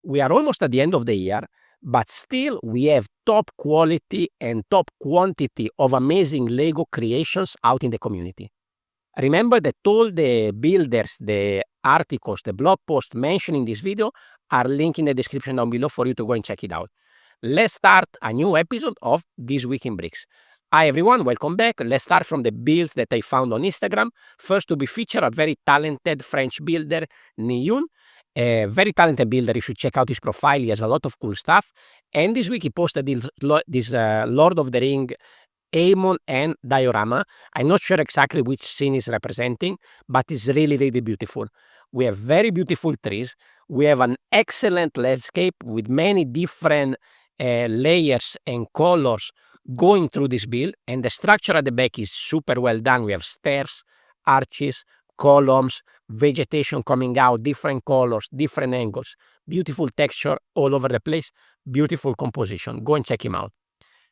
we are almost at the end of the year, but still we have top quality and top quantity of amazing Lego creations out in the community. Remember that all the builders, the articles, the blog posts mentioned in this video are linked in the description down below for you to go and check it out. Let's start a new episode of This Week in Bricks. Hi everyone, welcome back. Let's start from the builds that I found on Instagram. First to be featured, a very talented French builder, Niyun. A very talented builder, you should check out his profile, he has a lot of cool stuff. And this week he posted this Lord of the Ring Aemon and diorama. I'm not sure exactly which scene is representing, but it's really, really beautiful. We have very beautiful trees. We have an excellent landscape with many different layers and colors going through this build, and the structure at the back is super well done. We have stairs, arches, columns, vegetation coming out, different colors, different angles, beautiful texture all over the place, beautiful composition. Go and check him out.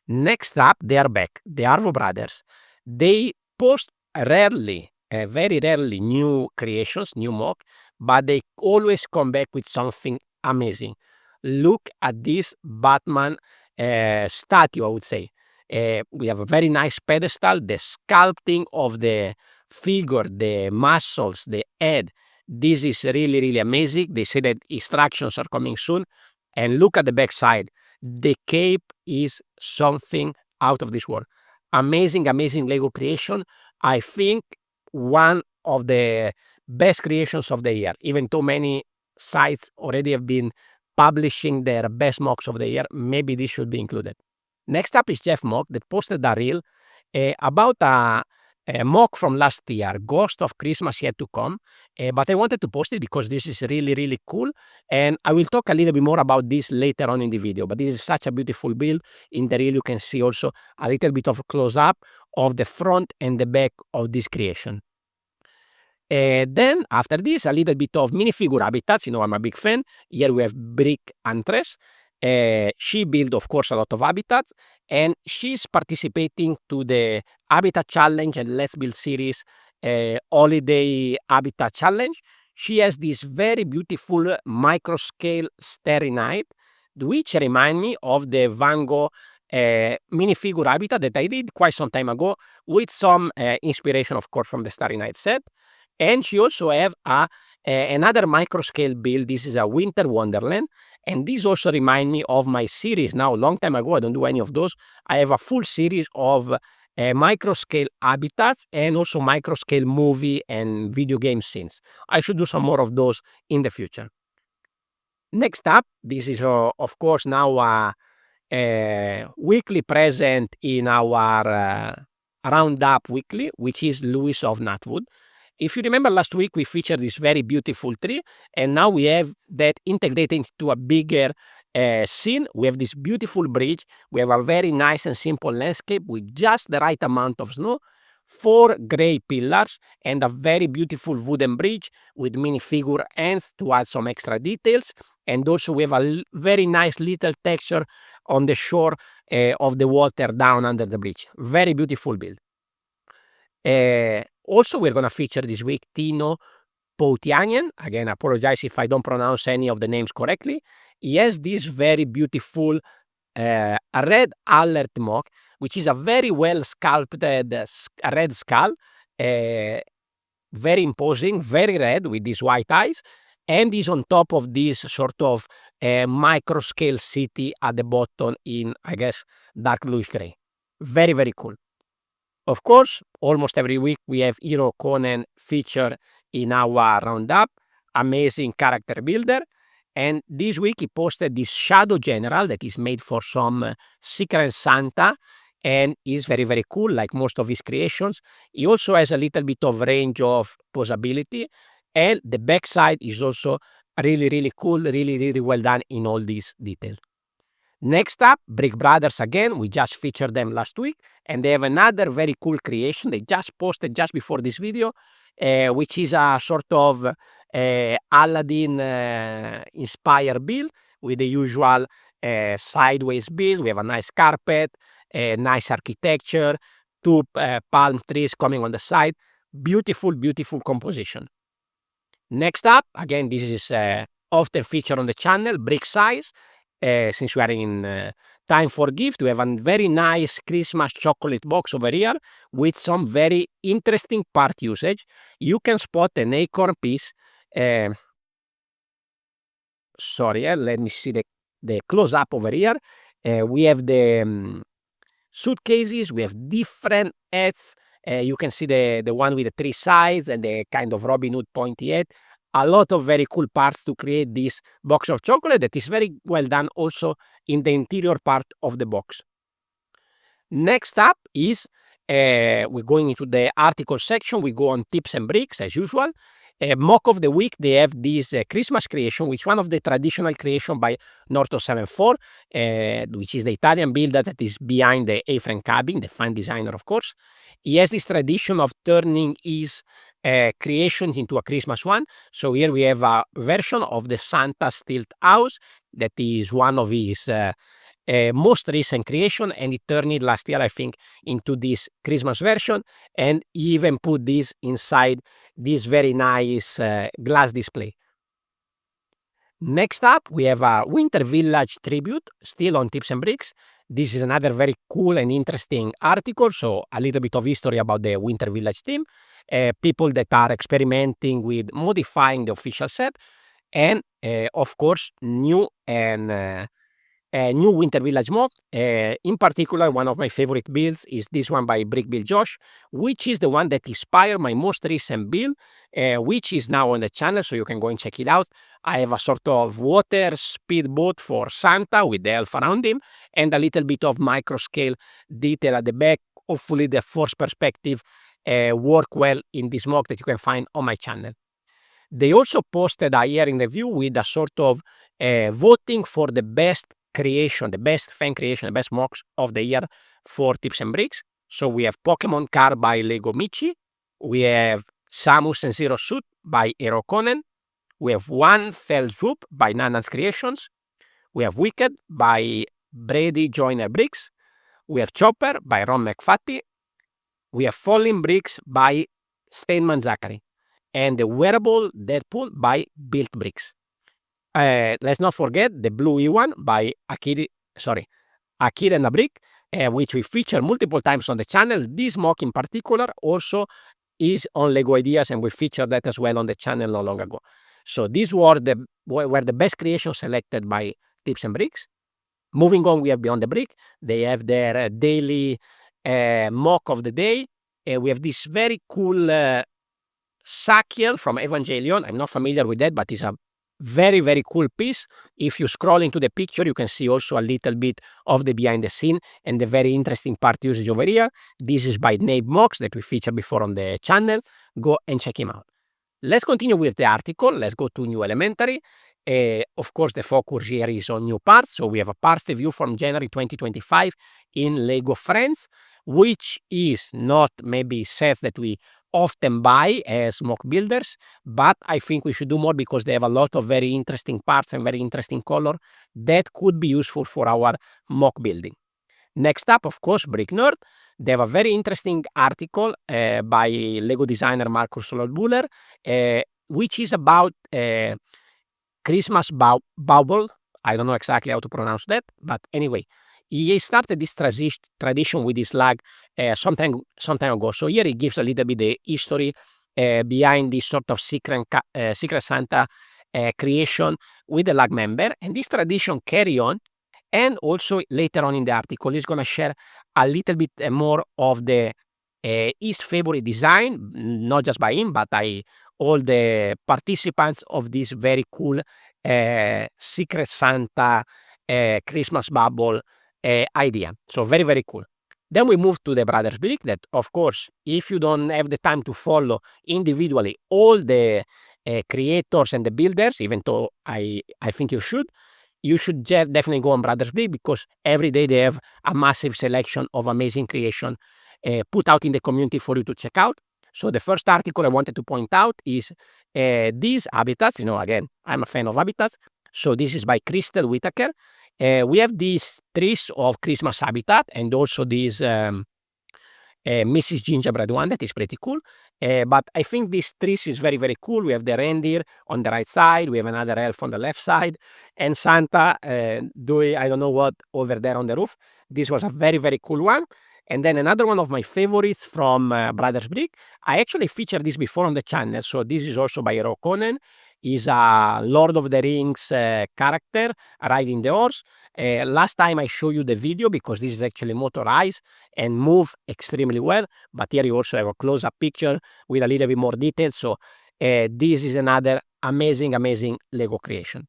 Next up, they are back, the Arvo brothers. They post rarely, very rarely, new creations, new mock, but they always come back with something amazing. Look at this Batman statue, I would say. We have a very nice pedestal, the sculpting of the figure, the muscles, the head. This is really, really amazing. They say that instructions are coming soon. And look at the back side. The cape is something out of this world. Amazing, amazing Lego creation. I think one of the best creations of the year. Even though many sites already have been publishing their best mocks of the year, maybe this should be included. Next up is Jeff Mock that posted a reel about a mock from last year, Ghost of Christmas Yet to Come. But I wanted to post it because this is really, really cool. And I will talk a little bit more about this later on in the video. But this is such a beautiful build. In the reel, you can see also a little bit of a close-up of the front and the back of this creation. Then, after this, a little bit of minifigure habitats. You know, I'm a big fan. Here we have Brick Antres. She built, of course, a lot of habitats, and she's participating to the Habitat Challenge and Let's Build series Holiday Habitat Challenge. She has this very beautiful micro-scale Starry Night, which remind me of the Van Gogh minifigure habitat that I did quite some time ago, with some inspiration, of course, from the Starry Night set. And she also have another micro-scale build. This is a Winter Wonderland. And this also remind me of my series. Now, a long time ago, I don't do any of those. I have a full series of micro-scale habitats and also micro-scale movie and video game scenes. I should do some more of those in the future. Next up, this is, of course, now a weekly present in our Roundup Weekly, which is Lewis of Knightwood. If you remember last week, we featured this very beautiful tree, and now we have that integrated into a bigger scene. We have this beautiful bridge. We have a very nice and simple landscape with just the right amount of snow, 4 gray pillars, and a very beautiful wooden bridge with minifigure ends to add some extra details. And also we have a very nice little texture on the shore of the water down under the bridge. Very beautiful build. Also, we're going to feature this week Tino Poutianian. Again, I apologize if I don't pronounce any of the names correctly. He has this very beautiful red alert mock, which is a very well sculpted red skull, very imposing, very red with these white eyes, and is on top of this sort of micro scale city at the bottom in, I guess, dark bluish gray. Very, very cool. Of course, almost every week we have Hiro Konen featured in our roundup. Amazing character builder. And this week he posted this Shadow General that is made for some Secret Santa and is very, very cool, like most of his creations. He also has a little bit of range of posability, and the backside is also really, really cool, really, really well done in all these details. Next up, Brick Brothers again. We just featured them last week, and they have another very cool creation they just posted just before this video, which is a sort of Aladdin inspired build with the usual sideways build. We have a nice carpet, a nice architecture, 2 palm trees coming on the side. Beautiful, beautiful composition. Next up, again, this is often featured on the channel, Brick Size. Since we are in time for gift, we have a very nice Christmas chocolate box over here with some very interesting part usage. You can spot an acorn piece. Sorry, let me see the close up over here. We have the suitcases, we have different hats. You can see the one with the three sides and the kind of Robin Hood pointy hat. A lot of very cool parts to create this box of chocolate that is very well done also in the interior part of the box. Next up is we're going into the article section. We go on tips and bricks as usual. Mock of the week, they have this Christmas creation, which is one of the traditional creation by Norton 74, which is the Italian builder that is behind the A-frame cabin, the fine designer, of course. He has this tradition of turning his creations into a Christmas one. So here we have a version of the Santa Stilt House that is one of his most recent creation, and he turned it last year, I think, into this Christmas version, and he even put this inside this very nice glass display. Next up, we have a Winter Village tribute, still on Tips and Bricks. This is another very cool and interesting article, so a little bit of history about the Winter Village theme, people that are experimenting with modifying the official set, and of course, new Winter Village mock. In particular, one of my favorite builds is this one by Brick Build Josh, which is the one that inspired my most recent build, which is now on the channel, so you can go and check it out. I have a sort of water speedboat for Santa with the elf around him, and a little bit of micro scale detail at the back. Hopefully the force perspective work well in this mock that you can find on my channel. They also posted a year in review with a sort of voting for the best creation, the best fan creation, the best mocks of the year for Tips and Bricks. So we have Pokemon Car by Lego Michi. We have Samus and Zero Suit by Eero Konen. We have One Fell Swoop by Nana's Creations. We have Wicked by Brady Joyner Bricks. We have Chopper by Ron McFatty. We have Falling Bricks by Steinman Zachary. And the Wearable Deadpool by Built Bricks. Let's not forget the Blue E1 by Akira and a Brick, which we feature multiple times on the channel. This mock in particular also is on Lego Ideas, and we featured that as well on the channel not long ago. So these were the best creations selected by Tips and Bricks. Moving on, we have Beyond the Brick. They have their daily mock of the day. We have this very cool Sakiel from Evangelion. I'm not familiar with that, but it's a very, very cool piece. If you scroll into the picture, you can see also a little bit of the behind the scene and the very interesting part usage over here. This is by Nabe Mox that we featured before on the channel. Go and check him out. Let's continue with the article. Let's go to New Elementary. Of course, the focus here is on new parts. So we have a parts review from January 2025 in Lego Friends, which is not maybe sets that we often buy as mock builders, but I think we should do more because they have a lot of very interesting parts and very interesting color that could be useful for our mock building. Next up, of course, Brick Nerd. They have a very interesting article by Lego designer Markus Solbuller, which is about Christmas bauble. I don't know exactly how to pronounce that, but anyway, he started this tradition with his lag some time ago. So here he gives a little bit the history behind this sort of Secret Santa creation with the lag member, and this tradition carry on. And also later on in the article, he's going to share a little bit more of the his favorite design, not just by him, but by all the participants of this very cool Secret Santa Christmas bubble idea. So very, very cool. Then we move to the Brothers Brick that, of course, if you don't have the time to follow individually all the creators and the builders, even though I think you should definitely go on Brothers Brick because every day they have a massive selection of amazing creation put out in the community for you to check out. So the first article I wanted to point out is these habitats. Again, I'm a fan of habitats. So this is by Crystal Whitaker. We have these trees of Christmas habitat and also these Mrs. Gingerbread one that is pretty cool. But I think this trees is very, very cool. We have the reindeer on the right side. We have another elf on the left side. And Santa doing, I don't know what, over there on the roof. This was a very, very cool one. And then another one of my favorites from Brothers Brick. I actually featured this before on the channel. So this is also by Roe Conan. Is a Lord of the Rings character riding the horse. Last time I showed you the video because this is actually motorized and move extremely well. But here you also have a close-up picture with a little bit more detail. So this is another amazing, amazing Lego creation.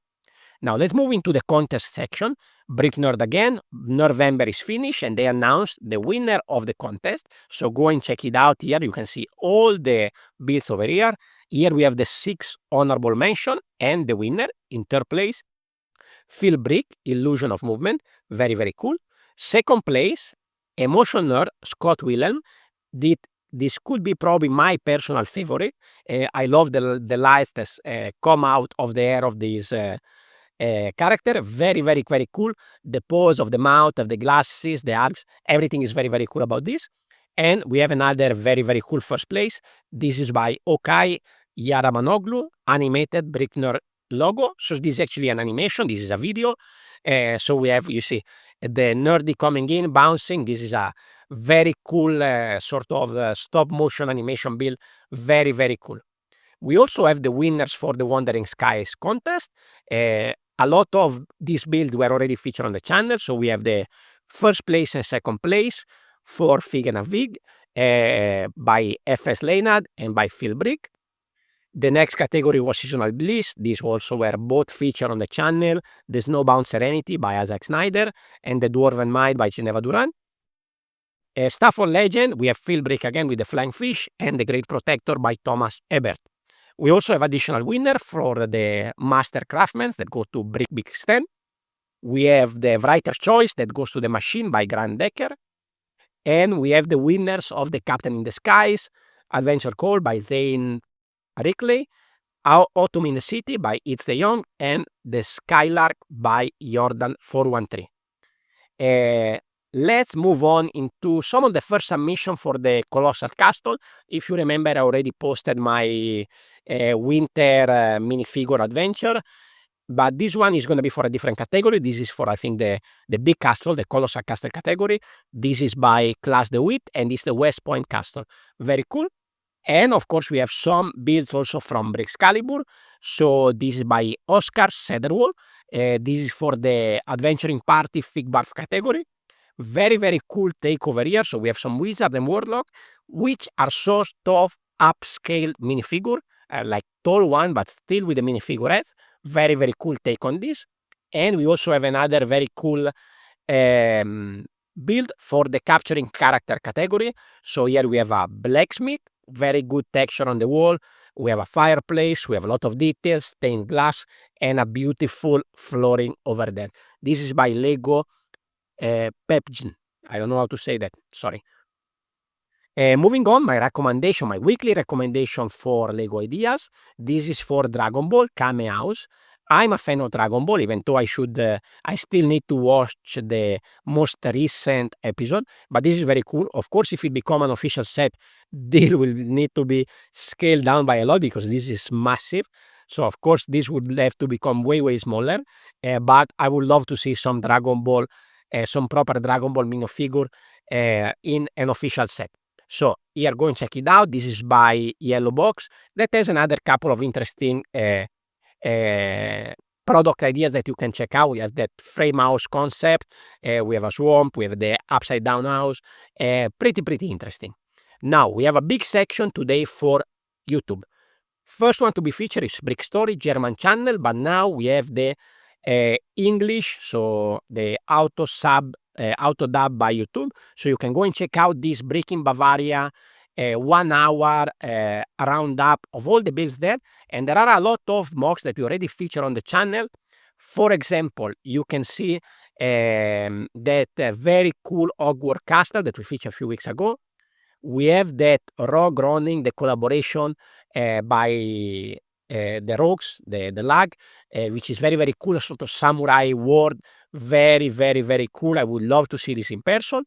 Now let's move into the contest section. Brick Nerd again. November is finished and they announced the winner of the contest. So go and check it out here. You can see all the builds over here. Here we have the 6 honorable mention and the winner in third place. Phil Brick, Illusion of Movement. Very, very cool. Second place, Emotion Nerd, Scott Wilhelm. This could be probably my personal favorite. I love the lights that come out of the air of this character. Very, very, very cool. The pose of the mouth, of the glasses, the arms, everything is very, very cool about this. And we have another very, very cool first place. This is by Okay Yaramanoglu, animated Brick Nerd logo. So this is actually an animation. This is a video. So we have, you see, the nerdy coming in, bouncing. This is a very cool sort of stop motion animation build. Very, very cool. We also have the winners for the Wandering Skies contest. A lot of these builds were already featured on the channel. So we have the first place and second place for Fig and a Vig by FS Leonard and by Phil Brick. The next category was Seasonal Bliss. These also were both featured on the channel. The Snowbound Serenity by Isaac Snyder and the Dwarven Might by Geneva Duran. Stafford Legend, we have Phil Brick again with the Flying Fish and the Great Protector by Thomas Ebert. We also have additional winner for the Master Craftsmen that go to Brick Big Stem. We have the Writer's Choice that goes to The Machine by Grant Decker. And we have the winners of the Captain in the Skies, Adventure Call by Zane Rickley, Autumn in the City by It's the Young, and The Skylark by Jordan 413. Let's move on into some of the first submission for the Colossal Castle. If you remember, I already posted my winter minifigure adventure, but this one is going to be for a different category. This is for, I think, the big castle, the Colossal Castle category. This is by Class DeWitt, and it's the West Point Castle. Very cool. And of course, we have some builds also from Brickscalibur. So this is by Oscar Sederwall. This is for the Adventuring Party Fig Barf category. Very, very cool take over here. So we have some Wizard and Warlock, which are sort of upscale minifigure, like tall one, but still with the minifigure heads. Very, very cool take on this. And we also have another very cool build for the Capturing Character category. So here we have a blacksmith, very good texture on the wall. We have a fireplace, we have a lot of details, stained glass, and a beautiful flooring over there. This is by Lego Pepgen. I don't know how to say that, sorry. Moving on, my weekly recommendation for Lego ideas. This is for Dragon Ball Kame House. I'm a fan of Dragon Ball, even though I still need to watch the most recent episode, but this is very cool. Of course, if it become an official set, this will need to be scaled down by a lot because this is massive. So of course, this would have to become way, way smaller, but I would love to see some Dragon Ball, some proper Dragon Ball minifigure in an official set. So here, go and check it out. This is by Yellow Box. That has another couple of interesting product ideas that you can check out. We have that frame house concept. We have a swamp. We have the upside down house. Pretty interesting. Now, we have a big section today for YouTube. First one to be featured is Brick Story, German channel, but now we have the English, so the auto dub by YouTube. So you can go and check out this Brick in Bavaria 1 hour roundup of all the builds there. And there are a lot of mocks that we already feature on the channel. For example, you can see that very cool Hogwarts castle that we featured a few weeks ago. We have that Rogue running, the collaboration by the Rogues, the Lag, which is very, very cool, a sort of samurai world. Very, very, very cool. I would love to see this in person.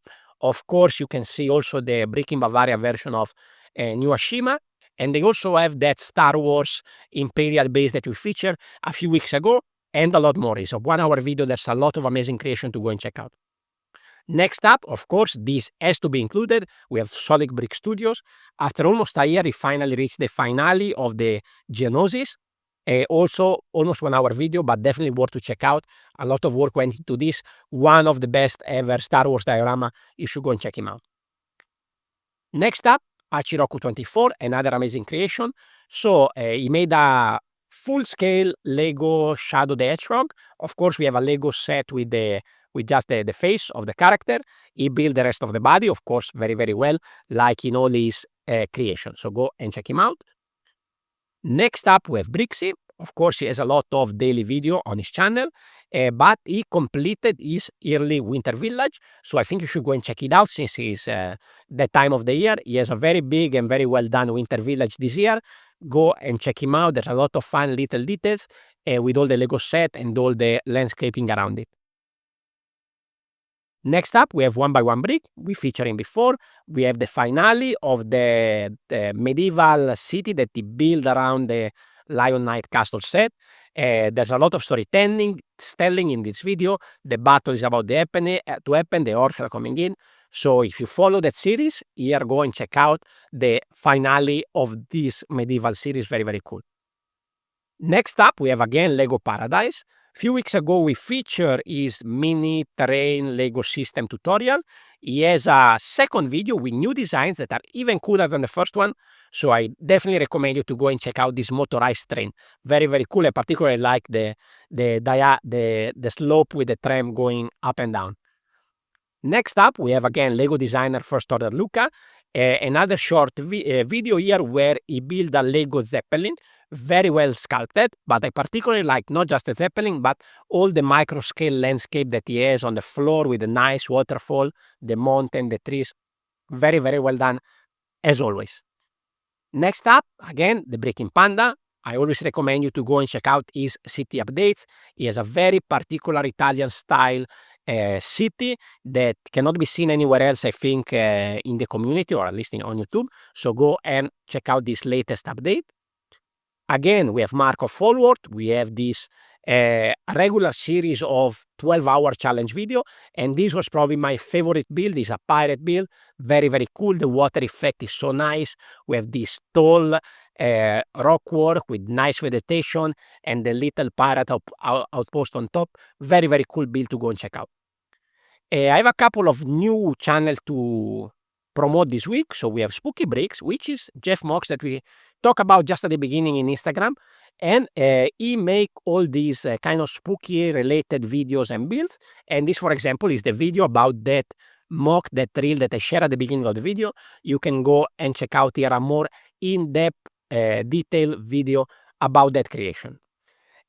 Of course, you can see also the Brick in Bavaria version of New Ashima. And they also have that Star Wars Imperial base that we featured a few weeks ago, and a lot more. It's a 1 hour video. There's a lot of amazing creation to go and check out. Next up, of course, this has to be included. We have Solid Brick Studios. After almost a year, we finally reached the finale of the Geonosis. Also, almost 1 hour video, but definitely worth to check out. A lot of work went into this. One of the best ever Star Wars diorama. You should go and check him out. Next up, Hachiroku 24, another amazing creation. So he made a full-scale Lego Shadow the Hedgehog. Of course, we have a Lego set with just the face of the character. He built the rest of the body, of course, very, very well, like in all his creations. So go and check him out. Next up, we have Brixie. Of course, he has a lot of daily video on his channel, but he completed his early winter village. So I think you should go and check it out since it's that time of the year. He has a very big and very well done winter village this year. Go and check him out. There's a lot of fun little details with all the Lego set and all the landscaping around it. Next up, we have One by One Brick. We featured him before. We have the finale of the medieval city that he built around the Lion Knight Castle set. There's a lot of storytelling in this video. The battle is about to happen. The orcs are coming in. So if you follow that series, here go and check out the finale of this medieval series. Very, very cool. Next up, we have again Lego Paradise. Few weeks ago, we featured his mini terrain Lego system tutorial. He has a second video with new designs that are even cooler than the first one. So I definitely recommend you to go and check out this motorized train. Very, very cool. I particularly like the slope with the tram going up and down. Next up, we have again Lego designer First Order Luca. Another short video here where he built a Lego Zeppelin. Very well sculpted, but I particularly like not just the Zeppelin, but all the micro scale landscape that he has on the floor with the nice waterfall, the mountain, the trees. Very, very well done, as always. Next up, again, the Breaking Panda. I always recommend you to go and check out his city updates. He has a very particular Italian style city that cannot be seen anywhere else, I think, in the community, or at least on YouTube. So go and check out this latest update. Again, we have Marco Forward. We have this regular series of 12-hour challenge video, and this was probably my favorite build. It's a pirate build. Very, very cool. The water effect is so nice. We have this tall rock work with nice vegetation and the little pirate outpost on top. Very, very cool build to go and check out. I have a couple of new channels to promote this week. So we have Spooky Bricks, which is Jeff Mox that we talk about just at the beginning in Instagram. And he make all these kind of spooky related videos and builds. And this, for example, is the video about that mock, that reel that I shared at the beginning of the video. You can go and check out here a more in-depth detailed video about that creation.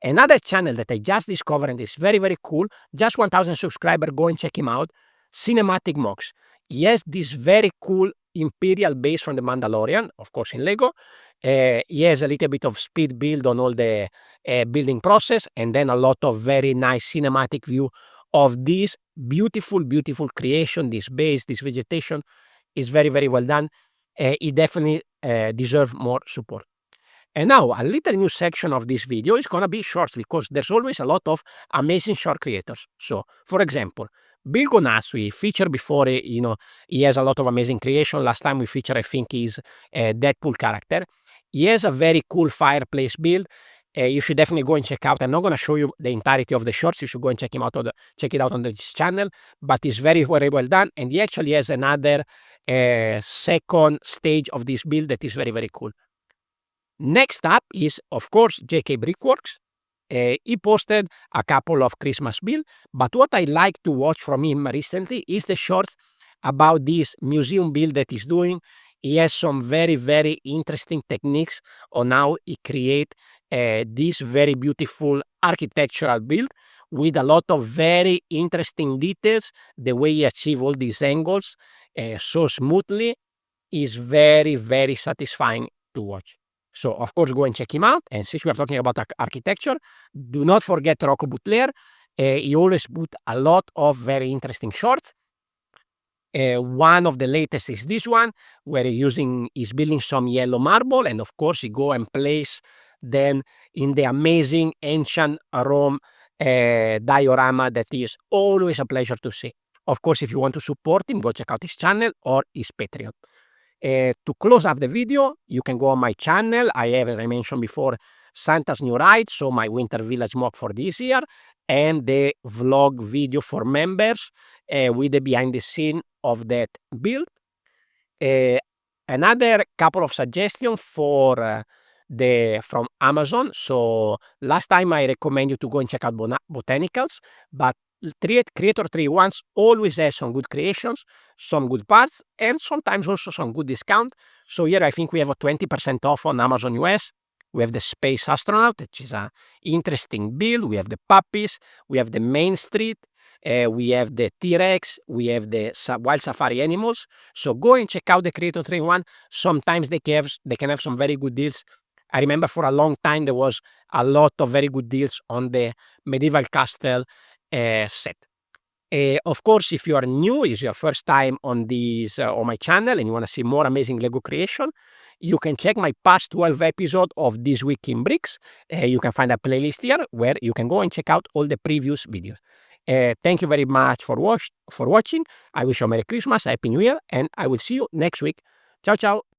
Another channel that I just discovered and is very, very cool, just 1,000 subscribers, go and check him out, Cinematic Mox. He has this very cool Imperial base from the Mandalorian, of course in Lego. He has a little bit of speed build on all the building process, and then a lot of very nice cinematic view of this beautiful, beautiful creation. This base, this vegetation is very, very well done. He definitely deserves more support. And now a little new section of this video is gonna be shorts, because there's always a lot of amazing short creators. So, for example, Bill Gonas, we featured before, he has a lot of amazing creation. Last time we featured, I think, his Deadpool character. He has a very cool fireplace build. You should definitely go and check out. I'm not going to show you the entirety of the shorts. You should go and check it out on this channel. But it's very, very well done. And he actually has another second stage of this build that is very, very cool. Next up is, of course, JK Brickworks. He posted a couple of Christmas builds, but what I like to watch from him recently is the shorts about this museum build that he's doing. He has some very, very interesting techniques on how he create this very beautiful architectural build with a lot of very interesting details. The way he achieve all these angles so smoothly is very, very satisfying to watch. So, of course, go and check him out. And since we are talking about architecture, do not forget Rocco Butler. He always put a lot of very interesting shorts. One of the latest is this one, where he's building some yellow marble, and of course he go and place them in the amazing ancient Rome diorama that is always a pleasure to see. Of course, if you want to support him, go check out his channel or his Patreon. To close up the video, you can go on my channel. I have, as I mentioned before, Santa's New Ride, so my winter village mock for this year, and the vlog video for members with the behind the scene of that build. Another couple of suggestions for from Amazon. So last time I recommend you to go and check out Botanicals, but Creator 3-in-1s always has some good creations, some good parts, and sometimes also some good discount. So here I think we have a 20% off on Amazon US. We have the Space Astronaut, which is an interesting build. We have the puppies. We have the Main Street. We have the T-Rex. We have the Wild Safari Animals. So go and check out the Creator 3-in-1. Sometimes they can have some very good deals. I remember for a long time there was a lot of very good deals on the Medieval Castle set. Of course, if you are new, it's your first time on this on my channel, and you want to see more amazing Lego creation, you can check my past 12 episodes of This Week in Bricks. You can find a playlist here where you can go and check out all the previous videos. Thank you very much for watching. I wish you a Merry Christmas, Happy New Year, and I will see you next week. Ciao, ciao.